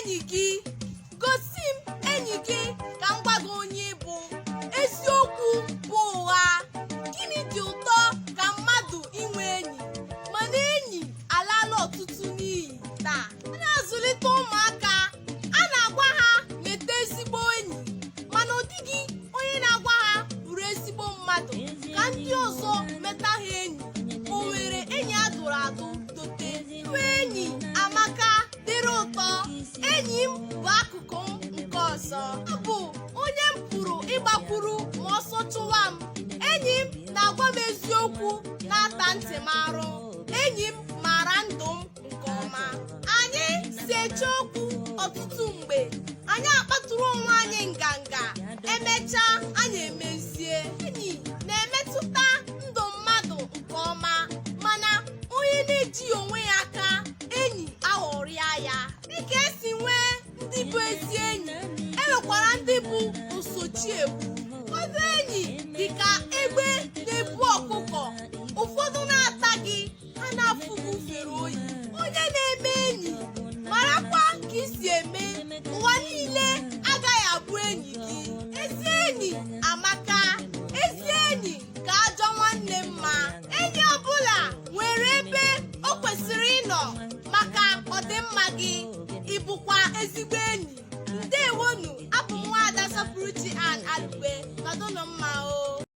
enyi gị. Gosi m enyi gị ka m gwa gị onye bụ. Eziokwu bụ ụgha. Gịnị dị ụtọ ka mmadụ inwe enyi, mana enyi alala ọtụtụ n'iyi taa. A na-azụlite ụmụaka, a na-agwa ha meta ezigbo enyi, mana ọ dịghị onye na-agwa ha bụrụ ezigbo mmadụ ka ndị ọzọ meta ha enyi. O nwere enyi a dụrụ adụ dote. Inwe enyi amaka, dịrị ụtọ. Enyi m bụ akụkụ m nke ọzọ. Ọ bụ onye m pụrụ ịgbakwuru ma ọsọ chụwa m. Enyi m na-agwa m eziokwu, na-ata ntị m arụ. Enyi m maara ndụ m nke ọma. Anyị si eche okwu ọtụtụ mgbe, anyị akpatụrụ onwe anyị nganga, emechaa anyị emezie. Enyi na-emetụta ndụ mmadụ nke ọma, mana onye na-eji onwe ya aka, enyi aghọrịa ya. Dịka esi nwee ndị bụ ezi enyi, enwekwara ndị bụ nsochiegbu. Ụfọdụ enyi dịka egbe na-ebu ọkụkọ, ụfọdụ na-ata gị, ha na-afụ gị ufere oyi. Onye na-eme enyi marakwa ka isi eme, ụwa niile agaghị abụ enyi gị. Ezi enyi amaka, ezi enyi ka ajọ nwanne mma. Enyi ọbụla nwere ebe o kwesịrị ịnọ maka ọdịmma gị. Ị bụkwa ezigbo enyi. Ndewonu, abụ m Nwaada Sapụrụ Chi Alugbe. Nọdụnụ mma.